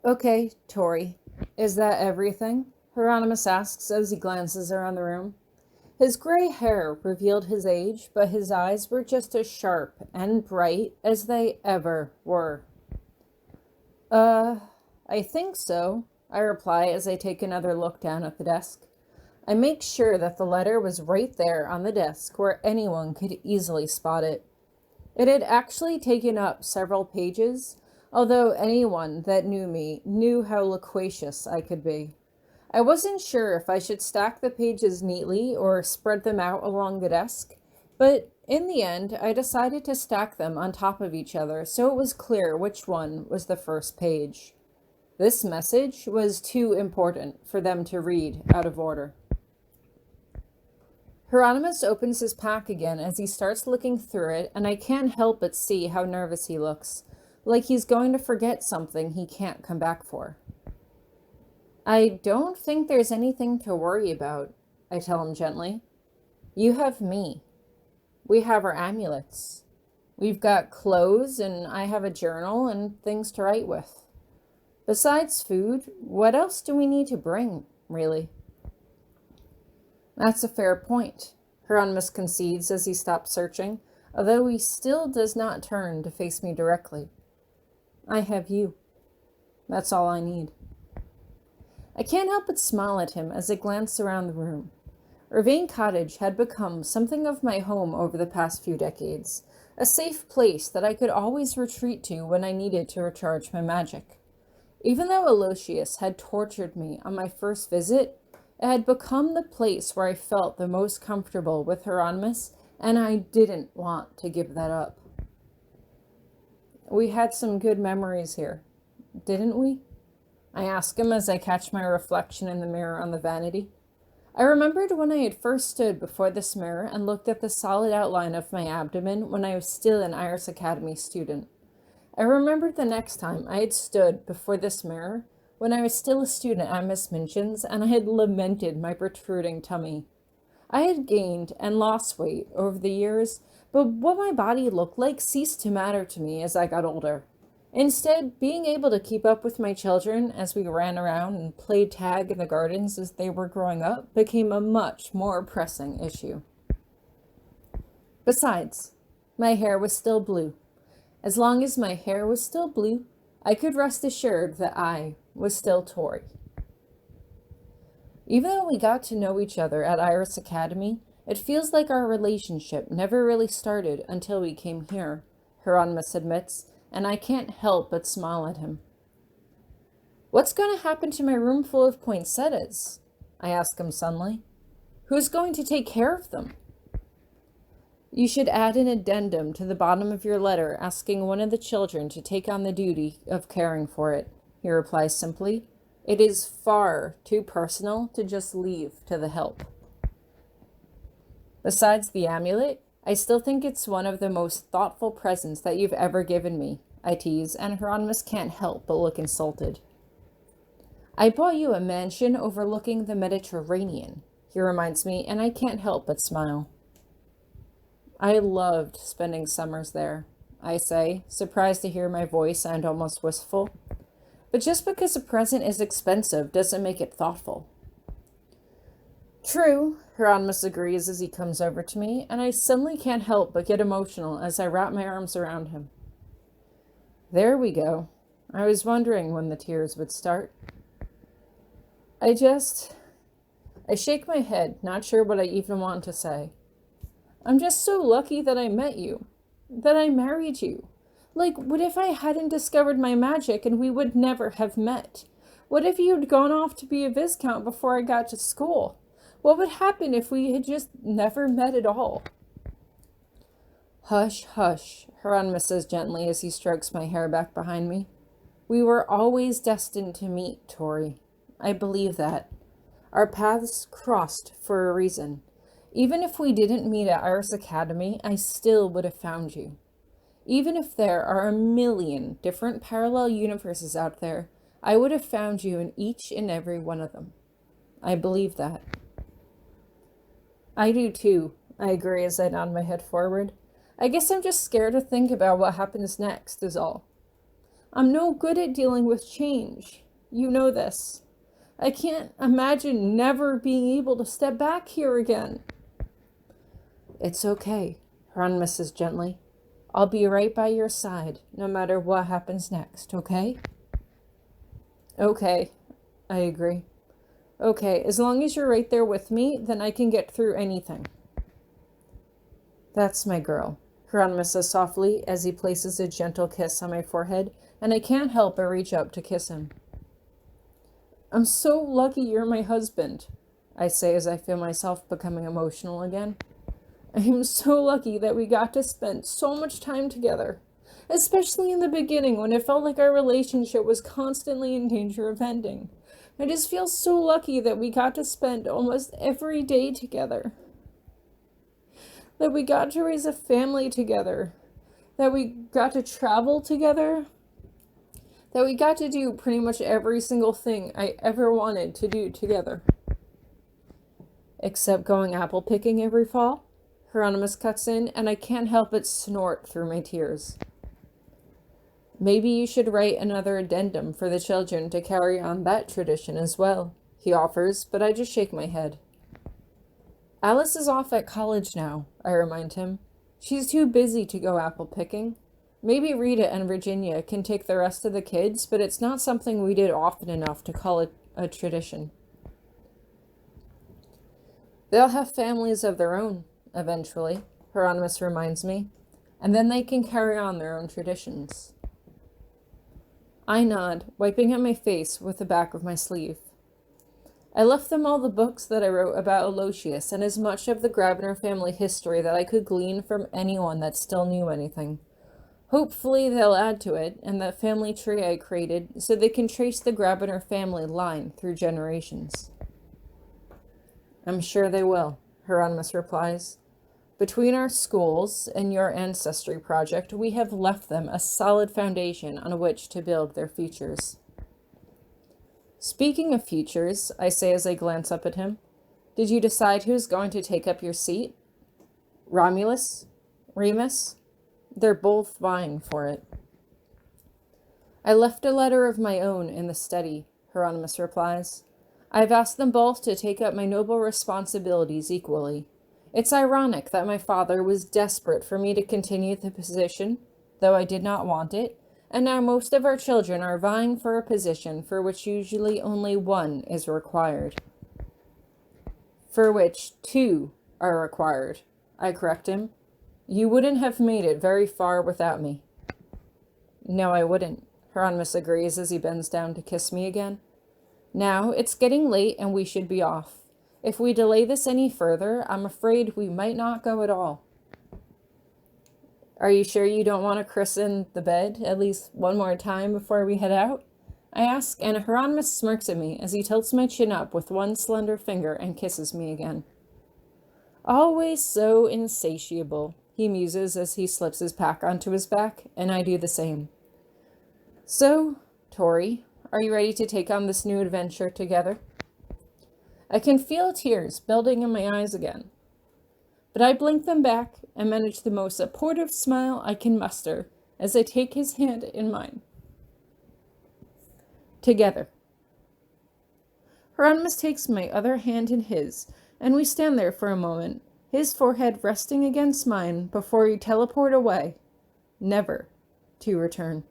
Okay, Tori. Is that everything? Hieronymus asks as he glances around the room. His gray hair revealed his age, but his eyes were just as sharp and bright as they ever were. Uh, I think so, I reply as I take another look down at the desk. I make sure that the letter was right there on the desk where anyone could easily spot it. It had actually taken up several pages, although anyone that knew me knew how loquacious I could be. I wasn't sure if I should stack the pages neatly or spread them out along the desk, but in the end, I decided to stack them on top of each other so it was clear which one was the first page. This message was too important for them to read out of order. Hieronymus opens his pack again as he starts looking through it, and I can't help but see how nervous he looks, like he's going to forget something he can't come back for. I don't think there's anything to worry about, I tell him gently. You have me. We have our amulets. We've got clothes, and I have a journal and things to write with. Besides food, what else do we need to bring, really? That's a fair point, Hieronymus concedes as he stops searching, although he still does not turn to face me directly. I have you. That's all I need. I can't help but smile at him as I glance around the room. Urbane Cottage had become something of my home over the past few decades, a safe place that I could always retreat to when I needed to recharge my magic. Even though Aloysius had tortured me on my first visit, it had become the place where I felt the most comfortable with Hieronymus, and I didn't want to give that up. We had some good memories here, didn't we? I ask him as I catch my reflection in the mirror on the vanity. I remembered when I had first stood before this mirror and looked at the solid outline of my abdomen when I was still an Iris Academy student. I remembered the next time I had stood before this mirror when I was still a student at Miss Minchin's and I had lamented my protruding tummy. I had gained and lost weight over the years, but what my body looked like ceased to matter to me as I got older. Instead, being able to keep up with my children as we ran around and played tag in the gardens as they were growing up became a much more pressing issue. Besides, my hair was still blue. As long as my hair was still blue, I could rest assured that I was still Tori. Even though we got to know each other at Iris Academy, it feels like our relationship never really started until we came here, Hieronymus admits, and I can't help but smile at him. What's going to happen to my room full of poinsettias? I ask him suddenly. Who's going to take care of them? You should add an addendum to the bottom of your letter asking one of the children to take on the duty of caring for it, he replies simply. It is far too personal to just leave to the help. Besides the amulet, I still think it's one of the most thoughtful presents that you've ever given me, I tease, and Hieronymus can't help but look insulted. I bought you a mansion overlooking the Mediterranean, he reminds me, and I can't help but smile. I loved spending summers there, I say, surprised to hear my voice sound almost wistful. But just because a present is expensive doesn't make it thoughtful. True, Hieronymus agrees as he comes over to me, and I suddenly can't help but get emotional as I wrap my arms around him. There we go. I was wondering when the tears would start. I shake my head, not sure what I even want to say. I'm just so lucky that I met you, that I married you. Like, what if I hadn't discovered my magic and we would never have met? What if you'd gone off to be a viscount before I got to school? What would happen if we had just never met at all? Hush, hush, Hieronymus says gently as he strokes my hair back behind me. We were always destined to meet, Tori. I believe that. Our paths crossed for a reason. Even if we didn't meet at Iris Academy, I still would have found you. Even if there are a million different parallel universes out there, I would have found you in each and every one of them. I believe that. I do too, I agree as I nod my head forward. I guess I'm just scared to think about what happens next, is all. I'm no good at dealing with change. You know this. I can't imagine never being able to step back here again. It's okay, Hieronymous says gently. I'll be right by your side, no matter what happens next, okay? Okay, I agree. Okay, as long as you're right there with me, then I can get through anything. That's my girl, Hieronymous says softly as he places a gentle kiss on my forehead, and I can't help but reach up to kiss him. I'm so lucky you're my husband, I say as I feel myself becoming emotional again. I am so lucky that we got to spend so much time together, especially in the beginning when it felt like our relationship was constantly in danger of ending. I just feel so lucky that we got to spend almost every day together, that we got to raise a family together, that we got to travel together, that we got to do pretty much every single thing I ever wanted to do together. Except going apple picking every fall, Hieronymous cuts in, and I can't help but snort through my tears. Maybe you should write another addendum for the children to carry on that tradition as well, he offers, but I just shake my head. Alice is off at college now, I remind him. She's too busy to go apple picking. Maybe Rita and Virginia can take the rest of the kids, but it's not something we did often enough to call it a tradition. They'll have families of their own, eventually, Hieronymous reminds me, and then they can carry on their own traditions. I nod, wiping at my face with the back of my sleeve. I left them all the books that I wrote about Aloysius and as much of the Grabiner family history that I could glean from anyone that still knew anything. Hopefully they'll add to it and that family tree I created so they can trace the Grabiner family line through generations. I'm sure they will, Hieronymous replies. Between our schools and your ancestry project, we have left them a solid foundation on which to build their futures. Speaking of futures, I say as I glance up at him, did you decide who's going to take up your seat? Romulus? Remus? They're both vying for it. I left a letter of my own in the study, Hieronymous replies. I've asked them both to take up my noble responsibilities equally. It's ironic that my father was desperate for me to continue the position, though I did not want it, and now most of our children are vying for a position for which usually only one is required. For which two are required, I correct him. You wouldn't have made it very far without me. No, I wouldn't, Hieronymous agrees as he bends down to kiss me again. Now, it's getting late and we should be off. If we delay this any further, I'm afraid we might not go at all. Are you sure you don't want to christen the bed at least one more time before we head out? I ask, and Hieronymous smirks at me as he tilts my chin up with one slender finger and kisses me again. Always so insatiable, he muses as he slips his pack onto his back, and I do the same. So, Tori, are you ready to take on this new adventure together? I can feel tears building in my eyes again, but I blink them back and manage the most supportive smile I can muster as I take his hand in mine. Together. Hieronymous takes my other hand in his, and we stand there for a moment, his forehead resting against mine before we teleport away, never to return.